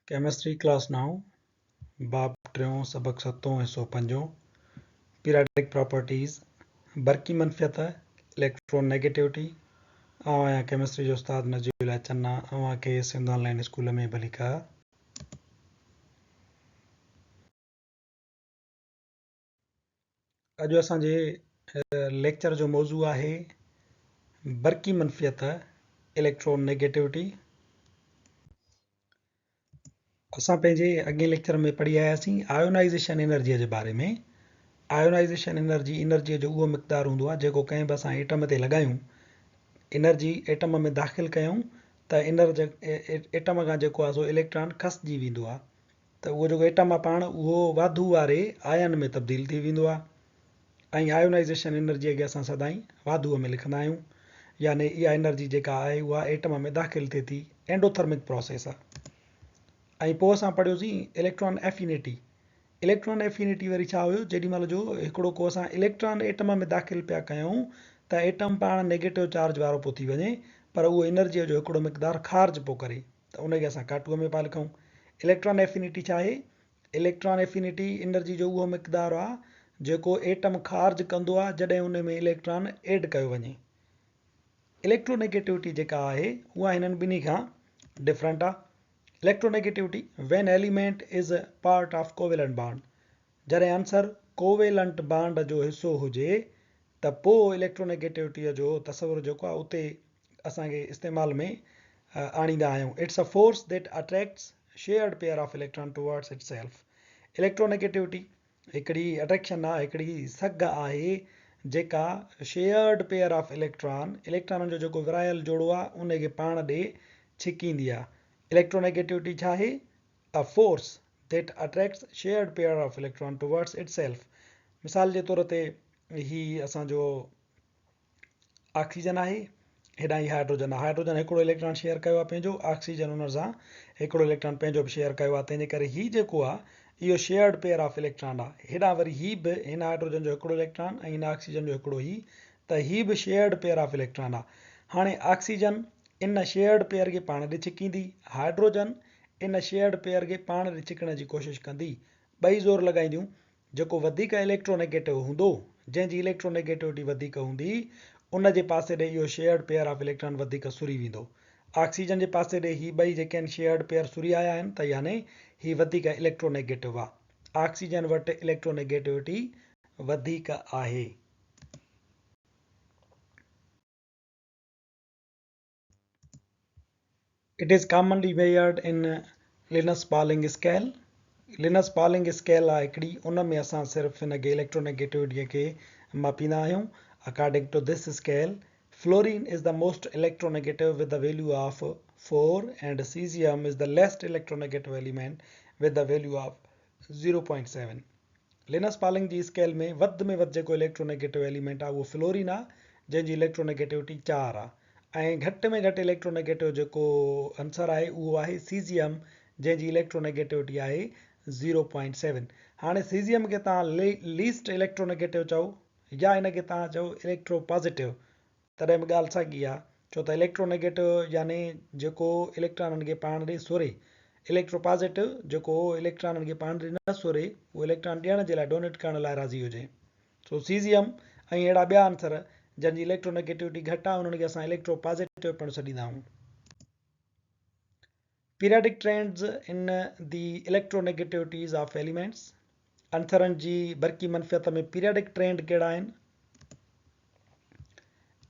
Chemistry class 9 बाब 3 सबक 7 हिस्सो 5 पीरियाडिक प्रॉपर्टीज़ बरकी मनफियत इलेक्ट्रोनेगेटिविटी आया केमिस्ट्री जो उस्ताद नजीउल्लाह चन्ना अवां के सिंध ऑनलाइन स्कूल में भली का अॼु असांजे लेक्चर जो मौज़ू आहे बरकी मनफियत इलेक्ट्रोनेगेटिविटी। असां पंहिंजे अॻे लेक्चर में पढ़ी आयासीं आयोनाइज़ेशन एनर्जीअ जे बारे में। आयोनाइज़ेशन एनर्जीअ जो उहो मिक़दारु हूंदो आहे जेको कंहिं बि असां एटम ते लॻायूं, एनर्जी एटम में दाख़िल कयूं त एटम खां जेको आहे सो इलेक्ट्रॉन खसिजी वेंदो आहे, त उहो जेको एटम आहे पाण उहो वाधू वारे आयन में तब्दील थी वेंदो आहे। ऐं आयोनाइज़ेशन एनर्जीअ खे असां सदाईं वाधूअ में लिखंदा आहियूं, यानी इहा एनर्जी जेका आहे उहा एटम में दाख़िल थिए थी, एंडोथर्मिक प्रोसेस आहे। ऐं पोइ असां पढ़ियोसीं इलेक्ट्रॉन एफिनिटी। इलेक्ट्रॉन एफिनिटी वरी छा हुयो, जेॾीमहिल जो हिकिड़ो को असां इलेक्ट्रॉन एटम में दाख़िल पिया कयूं त एटम पाण नेगेटिव चार्ज वारो पोइ थी वञे, पर उहो एनर्जीअ जो हिकिड़ो मिक़दारु ख़ारिज पोइ करे, त उनखे असां काटूअ में पिया लिखूं। इलेक्ट्रॉन एफिनिटी छा आहे? इलेक्ट्रॉन एफिनिटी एनर्जी जो उहो मिक़दारु आहे जेको एटम ख़ारिज कंदो आहे जॾहिं उन में इलेक्ट्रॉन एड कयो वञे। इलेक्ट्रोनेगेटिविटी जेका आहे उहा हिननि ॿिन्ही खां डिफरेंट आहे। Electronegativity when element is part of covalent bond, जॾहिं आंसर कोवेलेंट बॉन्ड जो हिसो हुजे त पोइ इलेक्ट्रोनेगेटिविटीअ जो तस्वुरु जेको आहे उते असांखे इस्तेमाल में आणींदा आहियूं। It's a force that attracts shared pair of electron towards it self. Electronegativity हिकिड़ी अट्रैक्शन आहे, हिकिड़ी सघ आहे जेका शेयर्ड पेयर ऑफ इलेक्ट्रॉन जो जेको विरायल जोड़ो आहे उनखे पाण ॾे छिकींदी आहे। इलेक्ट्रोनेगेटिविटी छा आहे? A force that attracts shared pair of electron towards it self. मिसाल जे तौर ते ही असांजो ऑक्सीजन आहे, हेॾां ही हाइड्रोजन आहे। हाइड्रोजन हिकिड़ो इलेक्ट्रॉन शेयर कयो आहे पंहिंजो, ऑक्सीजन हुन सां हिकिड़ो इलेक्ट्रॉन पंहिंजो बि शेयर कयो आहे, तंहिंजे करे ही जेको आहे इहो शेयर्ड पेयर ऑफ इलेक्ट्रॉन आहे। हेॾां वरी ही बि हिन हाइड्रोजन जो हिकिड़ो इलेक्ट्रॉन ऐं हिन ऑक्सीजन जो हिकिड़ो ही, त ही बि शेयर्ड पेयर ऑफ इलेक्ट्रॉन आहे। हाणे ऑक्सीजन इन शेयर्ड पेयर खे पाण ॾे छिकींदी, हाइड्रोजन इन शेयर्ड पेयर खे पाण ॾे छिकण जी कोशिशि कंदी, ॿई ज़ोर लॻाईंदियूं। जेको वधीक इलेक्ट्रोनेगेटिव हूंदो, जंहिंजी इलेक्ट्रोनेगेटिविटी वधीक हूंदी, उन जे पासे ॾे इहो शेयर्ड पेयर ऑफ इलेक्ट्रॉन वधीक सुरी वेंदो। ऑक्सीजन जे पासे ॾे ही ॿई जेके आहिनि शेयर्ड पेयर सुरी आया आहिनि, त यानी ही वधीक इलेक्ट्रोनेगेटिव आहे। ऑक्सीजन वटि इलेक्ट्रोनेगेटिविटी वधीक आहे। It is commonly measured in Linus Pauling scale. Linus Pauling scale आहे हिकिड़ी, उन में असां सिर्फ़ु हिन खे इलेक्ट्रोनेगेटिविटीअ खे मापींदा आहियूं। According to this scale, fluorine is the most electronegative with the value of 4 and caesium is the least electronegative element with the value of 0.7। Linus Pauling जी स्केल में वधि जेको इलेक्ट्रोनेगेटिव एलिमेंट आहे उहो फ्लोरीन आहे, जंहिंजी इलेक्ट्रोनेगेटिविटी 4 आहे। ऐं घटि में घटि इलेक्ट्रोनेगेटिव जेको आंसर आहे उहो आहे सीजियम, जंहिंजी इलेक्ट्रोनेगेटिविटी आहे 0.7। हाणे सीजियम खे तव्हां लीस्ट इलेक्ट्रोनेगेटिव चओ या हिनखे तव्हां चओ इलेक्ट्रो पॉज़िटिव, तॾहिं बि ॻाल्हि साॻी आहे, छो त इलेक्ट्रोनेगेटिव यानी जेको इलेक्ट्रॉननि खे पाण ॾे सोरे, इलेक्ट्रो पॉज़िटिव जेको इलेक्ट्रॉननि खे पाण ॾे न सोरे, उहो इलेक्ट्रॉन ॾियण जे लाइ डोनेट करण लाइ राज़ी हुजे। सो सीजियम ऐं अहिड़ा ॿिया आंसर जंहिंजी इलेक्ट्रोनेगेटिविटी घटि आहे उन्हनि खे असां इलेक्ट्रो पॉज़िटिव पिणु सॾींदा आहियूं। Periodic trends in the इलेक्ट्रोनेगेटिविटीज़ of elements. आंसरनि जी बरकी मनफियत में पीरियाडिक ट्रेंड कहिड़ा आहिनि?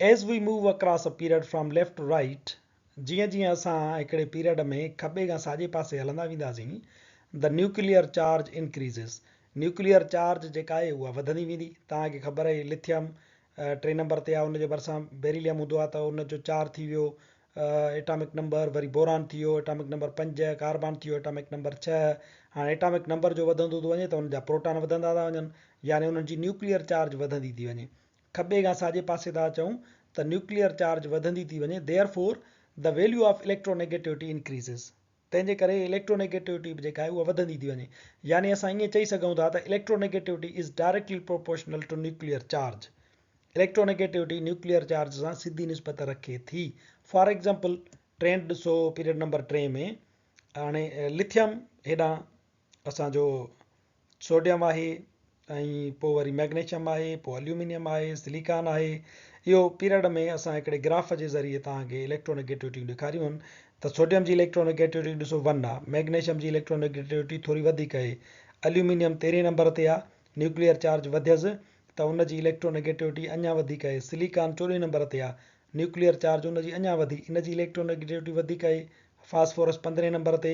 As we move across a period from left to right, जीअं जीअं असां हिकिड़े पीरियड में खॿे खां साॼे पासे हलंदा वेंदासीं, the nuclear charge increases. Nuclear charge जेका आहे उहा वधंदी वेंदी। तव्हांखे ख़बर आहे लिथियम 3 नंबर ते आहे, उनजे भरिसां बेरिलियम हूंदो आहे, त उनजो चार्ज थी वियो एटॉमिक नंबर, वरी बोरान थी वियो एटॉमिक नंबर 5, कार्बन थी वियो एटॉमिक नंबर 6। हाणे एटॉमिक नंबर जो वधंदो थो वञे त उनजा प्रोटॉन वधंदा था वञनि, यानी उन्हनि जी न्यूक्लियर चार्ज वधंदी थी वञे। खॿे खां साॼे पासे था चऊं त न्यूक्लियर चार्ज वधंदी थी वञे, therefore the value of electronegativity increases. तंहिंजे करे इलेक्ट्रोनेगेटिविटी जेका आहे उहा वधंदी थी वञे, यानी असां ईअं चई सघूं था त electronegativity is directly proportional to nuclear charge. Electronegativity nuclear charge सां सिधी निस्बत रखे थी। फॉर एग्जाम्पल ट्रेंड ॾिसो पीरियड नंबर 3 में, हाणे लिथियम हेॾां असांजो सोडियम आहे, ऐं पोइ वरी मैग्नीशियम आहे, पोइ एल्यूमिनियम आहे, सिलिकॉन आहे। इहो पीरियड में असां हिकिड़े ग्राफ जे ज़रिए तव्हांखे इलेक्ट्रोनेगेटिविटी ॾेखारियूं आहिनि। त सोडियम जी इलेक्ट्रोनेगेटिविटी ॾिसो 1 आहे, मैग्नीशियम जी इलेक्ट्रोनेगेटिविटी थोरी वधीक आहे, एल्यूमिनियम 13 नंबर ते आहे, न्यूक्लियर चार्ज वधियसि त उनजी इलेक्ट्रोनेगेटिविटी अञा वधीक आहे। सिलिकॉन 14 नंबर ते आहे, न्यूक्लियर चार्ज उनजी अञा वधी, इनजी इलेक्ट्रोनेगेटिविटी वधीक आहे। फास्फोरस 15 नंबर ते,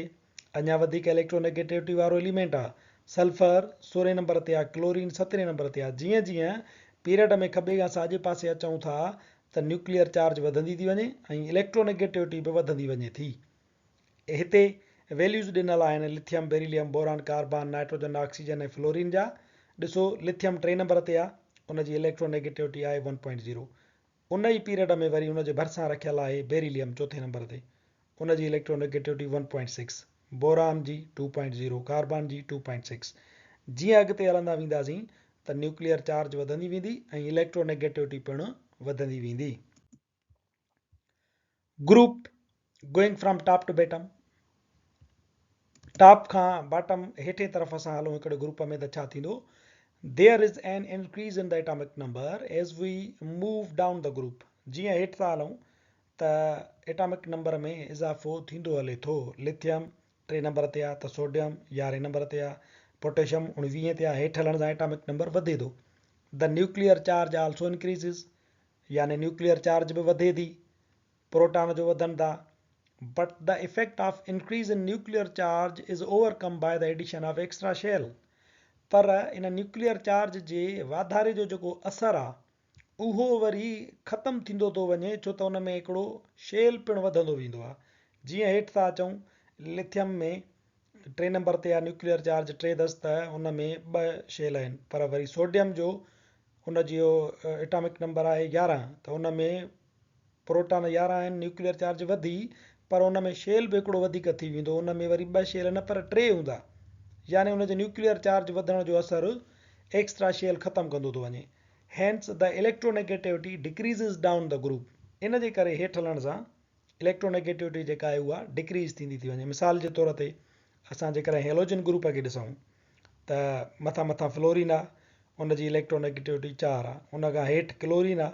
अञा वधीक इलेक्ट्रोनेगेटिविटी वारो एलिमेंट आहे। सल्फर 16 नंबर ते आहे, क्लोरीन 17 नंबर ते आहे। जीअं जीअं पीरियड में खॿे खां साॼे पासे अचूं था त न्यूक्लियर चार्ज वधंदी थी वञे ऐं इलेक्ट्रोनेगेटिविटी बि वधंदी वञे थी। हिते वैल्यूज़ ॾिनल आहिनि lithium, beryllium, boron, carbon, nitrogen, oxygen ऐं फ्लोरीन जा। ॾिसो लिथियम 3 नंबर ते आहे, उनजी इलेक्ट्रोनेगेटिविटी आहे 1.0। उन ई पीरियड में वरी उनजे भरिसां रखियल आहे बेरिलियम 4 नंबर ते, उनजी इलेक्ट्रोनेगेटिविटी 1.6, बोरान जी 2.0, कार्बन जी 2.6। जीअं अॻिते हलंदा वेंदासीं त न्यूक्लियर चार्ज वधंदी वेंदी ऐं इलेक्ट्रोनेगेटिविटी पिणु वधंदी वेंदी। Group going from top to bottom, top खां बॉटम हेठे तरफ़ असां हलूं हिकिड़े ग्रुप में त छा थींदो? There is an increase in the atomic number as we move down the group। जीअं हेठि था हलूं त एटॉमिक नंबर में इज़ाफ़ो थींदो हले थो। लिथियम 3 नंबर ते आहे, त सोडियम 11 नंबर ते आहे, पोटेशियम 19 ते आहे। हेठि हलण सां एटॉमिक नंबर वधे थो। द न्यूक्लियर चार्ज आल्सो इंक्रीज़िस, यानी न्यूक्लियर चार्ज बि वधे थी, प्रोटॉन जो वधनि था। But the effect of increase in nuclear charge is overcome by the addition of extra shell. पर इन न्यूक्लियर चार्ज जे वाधारे जो जेको असरु आहे उहो वरी ख़तमु थींदो थो वञे, छो त उन में हिकिड़ो शेल पिणु वधंदो वेंदो आहे। जीअं हेठि था अचूं, लिथियम में 3 नंबर ते आहे, न्यूक्लियर चार्ज 3 10, त उन में 2 शेल आहिनि। पर वरी सोडियम जो उन जो एटॉमिक नंबर आहे 11, त उन में प्रोटॉन 11 आहिनि, न्यूक्लियर चार्ज वधी, पर उन में शेल बि हिकिड़ो वधीक थी वेंदो, उन में वरी 2 शेल न पर 3 हूंदा, यानी उनजे न्यूक्लियर चार्ज वधण जो असरु एक्स्ट्रा शेल ख़तमु कंदो थो वञे। Hence the electronegativity decreases down the group. इन जे करे हेठि हलण सां इलेक्ट्रोनेगेटिविटी जेका आहे उहा डिक्रीज़ थींदी थी वञे। मिसाल जे तौर ते असां जेकॾहिं हेलोजन ग्रुप खे ॾिसूं त मथां मथां फ्लोरीन आहे, उनजी इलेक्ट्रोनेगेटिविटी 4 आहे। उन खां हेठि क्लोरीन आहे,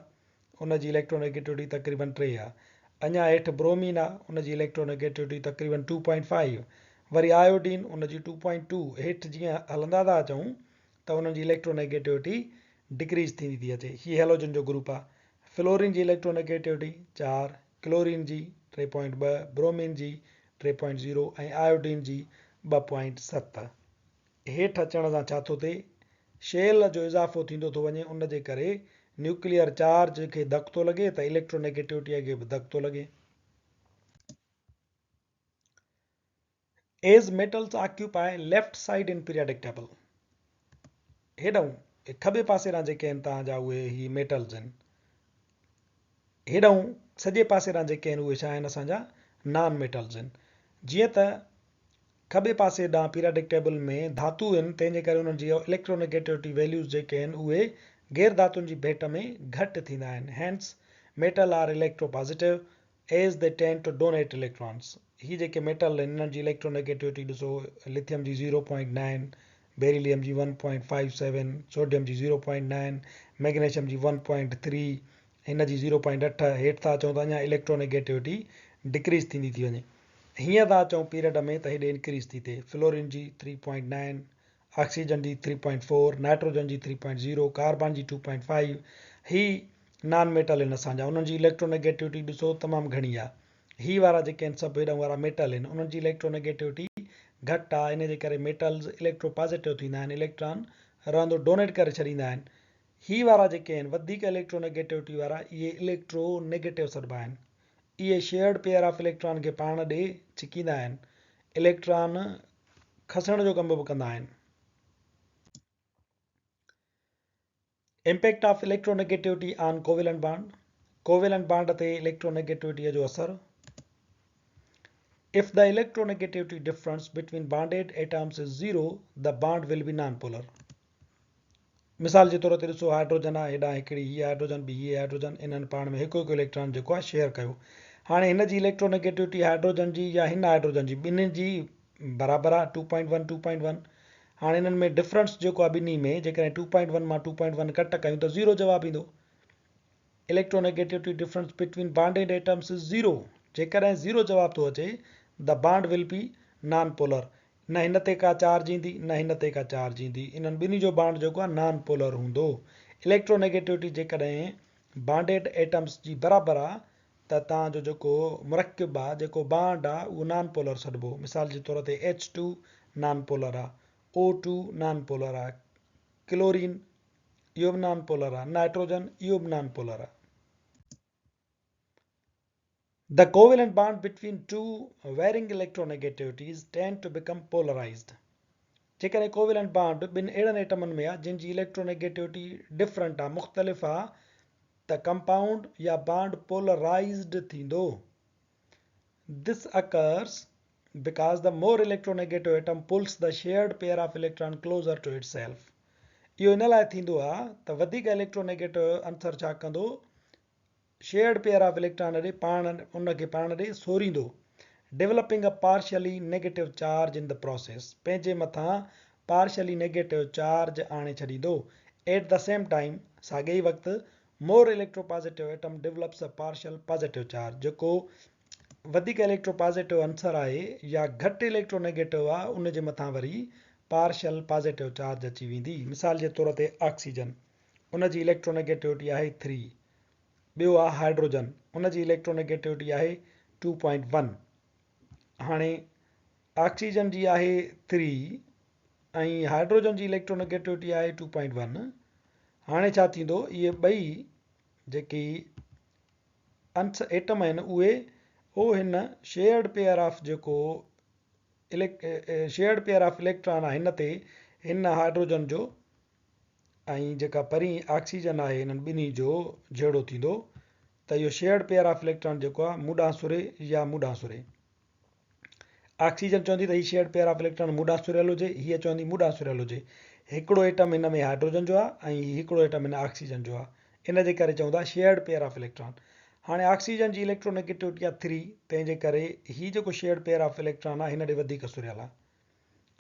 उनजी इलेक्ट्रोनेगेटिविटी तक़रीबन 3 आहे। अञा हेठि ब्रोमीन आहे, उनजी इलेक्ट्रोनेगेटिविटी तक़रीबन 2.5। वरी आयोडीन उनजी 2.2। हेठि जीअं हलंदा था अचूं त उन्हनि जी इलेक्ट्रोनेगेटिविटी डिक्रीज़ थींदी थी अचे। हीअ हेलोजन जो ग्रुप आहे। फ्लोरीन जी इलेक्ट्रोनेगेटिविटी 4, क्लोरीन जी 3.2, ब्रोमीन जी 3.0 ऐं आयोडीन जी 2.7। हेठि अचण सां छा थो थिए? शेल जो इज़ाफ़ो थींदो थो वञे, उन जे करे न्यूक्लियर चार्ज खे धकु थो लॻे त इलेक्ट्रोनेगेटिविटीअ खे बि धकु थो लॻे। As metals occupy left side in periodic table। हेॾऊं खॿे पासे ॾांहुं जेके आहिनि तव्हांजा उहे ही मेटल्स आहिनि, हेॾऊं सॼे पासे ॾांहुं जेके आहिनि उहे छा आहिनि? असांजा नॉन मेटल्स आहिनि। जीअं त खॿे पासे ॾांहुं पीरियडिक टेबल में धातु आहिनि, तंहिंजे करे उन्हनि जी इलेक्ट्रोनेगेटिविटी वैल्यूज़ जेके आहिनि उहे गैर धातुनि जी भेट में घटि थींदा आहिनि। Hence metal are electropositive as they tend to donate electrons. ही जेके मेटल आहिनि इन्हनि जी इलेक्ट्रोनेगेटिविटी ॾिसो, लिथियम जी 0.9, बेरिलियम जी 1.57, सोडियम जी 0.9, मैग्नीशियम जी 1.3, हिन जी 0.8। हेठि था अचूं त अञा इलेक्ट्रोनेगेटिविटी डिक्रीज़ थींदी थी वञे। हीअं था अचूं पीरियड में त हेॾे इंक्रीज़ थी थिए। फ्लोरीन जी 3.9, ऑक्सीजन जी 3.4, नाइट्रोजन जी 3.0, कार्बन जी 2.5। ही नॉन मेटल आहिनि असांजा, उन्हनि जी इलेक्ट्रोनेगेटिविटी ॾिसो तमामु घणी आहे। ही वारा जेके आहिनि सभु हेॾां वारा मेटल आहिनि, उन्हनि जी इलेक्ट्रोनेगेटिविटी घटि आहे। इन जे करे मेटल्स इलेक्ट्रोपॉजिटिव थींदा आहिनि, इलेक्ट्रॉन रहंदो डोनेट करे छॾींदा आहिनि। ही वारा जेके आहिनि वधीक इलेक्ट्रोनेगेटिविटी वारा, इहे इलेक्ट्रोनेगेटिव सॾिबा आहिनि। इहे शेयर्ड पेयर ऑफ इलेक्ट्रॉन खे पाण ॾे छिकींदा आहिनि, इलेक्ट्रॉन खसण जो कम बि कंदा आहिनि। Impact of electronegativity on covalent bond. Covalent bond ते इलेक्ट्रोनेगेटिविटीअ जो असर। If the electronegativity difference between bonded atoms is 0, the bond will be non-polar। मिसाल जे तौर ते ॾिसो, हाइड्रोजन आहे, हेॾां हिकिड़ी हीअ हाइड्रोजन बि हीअ हाइड्रोजन, इन्हनि पाण में हिकु हिकु इलेक्ट्रॉन जेको आहे शेयर कयो। हाणे हिन जी इलेक्ट्रोनेगेटिविटी हाइड्रोजन जी या हिन हाइड्रोजन जी ॿिन्हिनि जी बराबरि आहे 2.1 2.1। हाणे हिननि में डिफरेंस जेको आहे ॿिन्ही में जेकॾहिं 2.1 मां 2.1 कट कयूं त 0 जवाबु ईंदो। Electronegativity difference between bonded atoms is 0। जेकॾहिं 0 जवाब थो अचे the bond will be non polar. न हिन ते का चार्ज ईंदी न हिन ते का चार्ज ईंदी, इन्हनि ॿिन्ही जो बॉन्ड जेको आहे नॉन पोलर हूंदो। इलेक्ट्रोनेगेटिविटी जेकॾहिं बॉन्डेड एटम्स जी बराबरि आहे त तव्हांजो जेको मुरकिब आहे जेको बॉन्ड आहे उहो नॉन पोलर सॾिबो। मिसाल जे तौर ते H2 नॉन पोलर आहे, O2 नॉन पोलर आहे, क्लोरीन इहो बि नॉन पोलर आहे, नाइट्रोजन इहो बि नॉन पोलर आहे। The covalent bond between two varying electronegativities tend to become polarized. जेकॾहिं कोवेलेंट बॉन्ड ॿिनि अहिड़नि एटमनि में आहे जिन जी इलेक्ट्रोनेगेटिविटी डिफरेंट आहे, मुख़्तलिफ़ आहे, त कंपाउंड या बॉन्ड पोलराइज्ड थींदो। This occurs because the more electronegative atom pulls the shared pair of electron closer to itself. इहो इन लाइ थींदो आहे त वधीक इलेक्ट्रोनेगेटिव अंसर छा कंदो, शेयर्ड पेयर ऑफ इलेक्ट्रॉन ॾे पाण उनखे पाण ॾे सोरींदो, developing a partially negative charge in the process, पंहिंजे मथां पार्शली नेगेटिव चार्ज आणे छॾींदो। एट द सेम टाइम साॻे ई वक़्तु more electropositive atom develops a partial positive charge, जेको वधीक इलेक्ट्रोपॉजिटिव आंसर आहे या घटि इलेक्ट्रोनेगेटिव आहे उन जे मथां वरी पार्शल पॉजिटिव चार्ज अची वेंदी। मिसाल जे तौर ते ऑक्सीजन, उन जी इलेक्ट्रोनेगेटिविटी आहे 3। ॿियो आहे हाइड्रोजन, उन जी इलेक्ट्रोनेगेटिविटी आहे 2.1। हाणे ऑक्सीजन जी आहे 3 ऐं हाइड्रोजन जी इलेक्ट्रोनेगेटिविटी आहे 2.1। हाणे छा थींदो, इहे ॿई जेकी एटम आहिनि उहे हिन शेयर्ड पेयर ऑफ जेको शेयर्ड पेयर ऑफ इलेक्ट्रॉन आहे हिन ते, हिन हाइड्रोजन जो ऐं जेका परी ऑक्सीजन आहे हिननि ॿिन्ही जो जहिड़ो थींदो, त इहो शेयर्ड पेयर ऑफ इलेक्ट्रॉन जेको आहे मुॾां सुरे या मुॾां सुरे। ऑक्सीजन चवंदी त हीउ shared pair of electron मुॾां surreal हुजे, हीअ चवंदी मुॾां सुरियल हुजे। हिकिड़ो एटम हिन में हाइड्रोजन जो आहे ऐं हिकिड़ो एटम हिन ऑक्सीजन जो आहे, इन जे करे चवंदा शेयर्ड पेयर ऑफ इलेक्ट्रॉन। हाणे ऑक्सीजन जी इलेक्ट्रोनेगेटिविटी आहे 3, तंहिंजे करे हीउ जेको शेयर्ड पेयर ऑफ इलेक्ट्रॉन आहे हिन ॾे वधीक सुरियल आहे।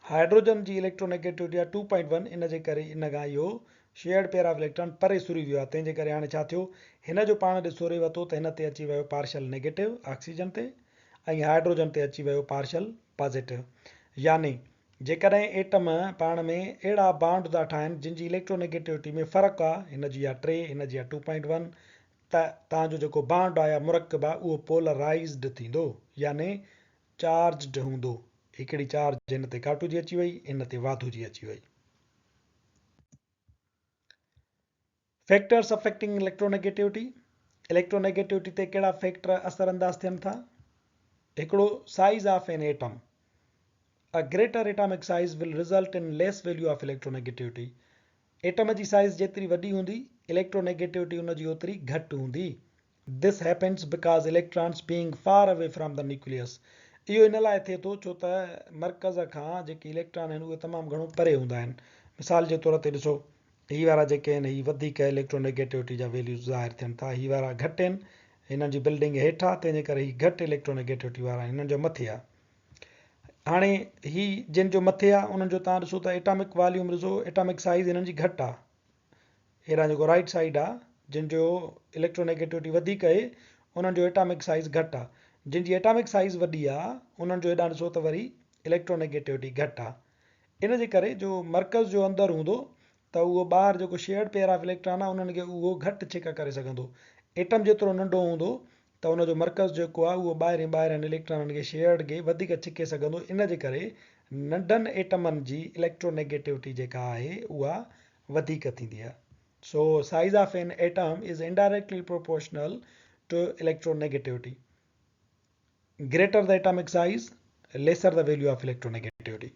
हाइड्रोजन जी इलेक्ट्रोनेगेटिविटी आहे 2.1, इन जे करे इन खां इहो शेयर्ड पेयर ऑफ इलेक्ट्रॉन परे सुरी वियो आहे। तंहिंजे करे हाणे छा थियो, हिन जो पाण ॾे सोरे वरितो त हिन ते अची वियो पार्शल नेगेटिव ऑक्सीजन ते ऐं हाइड्रोजन ते अची वियो पार्शल पॉजिटिव। यानी जेकॾहिं एटम पाण में अहिड़ा बॉन्ड था ठाहिनि जिन जी इलेक्ट्रोनेगेटिविटी में फ़र्क़ु आहे, हिन जी आहे 3 हिन जी आहे 2.1, त तव्हांजो जेको बॉन्ड आहे या मुरकब आहे उहो पोलराइज्ड थींदो, यानी चार्ज्ड हूंदो। हिकिड़ी चार्ज हिन ते घाटू जी अची वई, इन ते वाधू जी अची वई। फैक्टर्स अफेक्टिंग इलेक्ट्रोनेगेटिविटी, इलेक्ट्रोनेगेटिविटी ते कहिड़ा फैक्टर असर अंदाज थियनि था। हिकिड़ो size of an atom, a greater atomic size will result in less value of electronegativity. Atom जी साइज जेतिरी वॾी हूंदी इलेक्ट्रोनेगेटिविटी उन जी ओतिरी घटि हूंदी। This happens because electrons being far away from the nucleus. इहो इन लाइ थिए थो छो त मर्कज़ खां जेके इलेक्ट्रॉन आहिनि उहे तमामु घणो परे हूंदा आहिनि। मिसाल जे तौर ते ॾिसो, ही वारा जेके आहिनि ही वधीक इलेक्ट्रोनेगेटिविटी जा वैल्यूज़ ज़ाहिर थियनि था, ही वारा घटि आहिनि, हिननि जी बिल्डिंग हेठि आहे, तंहिंजे करे ही घटि इलेक्ट्रोनेगेटिविटी वारा आहिनि, हिननि जो मथे आहे। हाणे ही जिन जो मथे आहे उन्हनि जो तव्हां ॾिसो त एटॉमिक वॉल्यूम ॾिसो, एटॉमिक साइज़ हिननि जी घटि आहे। हेॾां जेको राइट साइड आहे जिन जो इलेक्ट्रोनेगेटिविटी वधीक आहे उन्हनि जो एटॉमिक साइज़ घटि आहे। जिन जी एटॉमिक साइज़ वॾी आहे उन्हनि जो हेॾां ॾिसो त वरी इलेक्ट्रोनेगेटिविटी घटि आहे। इन जे करे जो मर्कज़ जो अंदरि हूंदो त उहो ॿाहिरि जेको शेयर्ड पेयर ऑफ इलेक्ट्रॉन आहे उन्हनि खे उहो घटि छिक करे सघंदो। एटम जेतिरो नंढो हूंदो त उनजो मर्कज़ जेको आहे उहो ॿाहिरिनि इलेक्ट्रॉननि खे शेयर्ड खे वधीक छिके सघंदो। इन जे करे नंढनि एटमनि जी इलेक्ट्रोनेगेटिविटी जेका आहे उहा वधीक थींदी आहे। So size of an atom is indirectly proportional to electronegativity. Greater the atomic size, lesser the value of electronegativity.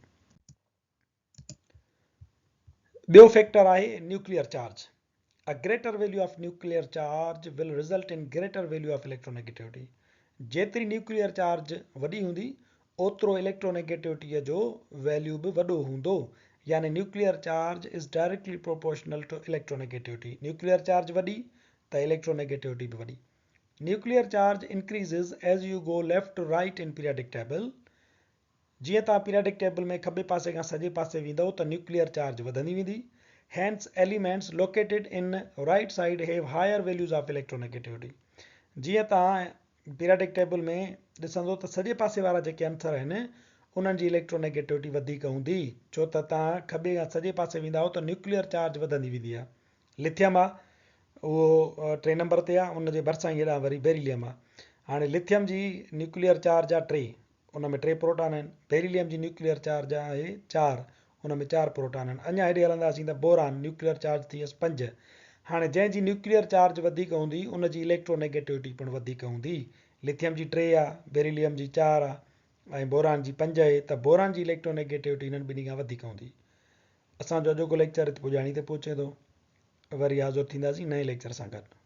ॿियो फैक्टर आहे nuclear charge. A greater value of nuclear charge will result in greater value of electronegativity. जेतिरी nuclear charge वॾी हूंदी ओतिरो इलेक्ट्रोनेगेटिविटीअ जो value बि वॾो हूंदो। यानी nuclear charge is directly proportional to electronegativity. Nuclear charge वॾी त इलेक्ट्रोनेगेटिविटी बि वॾी। Nuclear charge increases as you go left to right in periodic table. जीअं तव्हां पीरियडिक टेबल में खॿे पासे खां सॼे पासे वेंदव त न्यूक्लियर चार्ज वधंदी वेंदी। Hence, elements located in right side have higher values of electronegativity. जीअं तव्हां पीरियडिक टेबल में ॾिसंदो त सॼे पासे वारा जेके आंसर आहिनि उन्हनि जी इलेक्ट्रोनेगेटिविटी वधीक हूंदी, छो त तव्हां खॿे खां सॼे पासे वेंदा त न्यूक्लियर चार्ज वधंदी वेंदी आहे। लिथियम आहे उहो 3 नंबर ते आहे, उनजे भरिसां हेॾां वरी बेरिलियम आहे। हाणे लिथियम जी न्यूक्लियर चार्ज आहे 3, उन में 3 प्रोटॉन आहिनि। बेरिलियम जी न्यूक्लियर चार्ज आहे 4, उन में 4 प्रोटॉन आहिनि। अञा हेॾे हलंदासीं त बोरान न्यूक्लियर चार्ज थी वियसि 5। हाणे जंहिंजी न्यूक्लियर चार्ज वधीक हूंदी उनजी इलेक्ट्रोनेगेटिविटी पिणु वधीक हूंदी। लिथियम जी 3 आहे, बेरिलियम जी 4 आहे ऐं बोरान जी 5 आहे, त बोरान जी इलेक्ट्रोनेगेटिविटी हिननि ॿिन्ही खां वधीक हूंदी। असांजो अॼोको लेक्चर हिते पुॼाणी ते पहुचे थो। वरी हाज़ुर थींदासीं नए लेक्चर सां गॾु।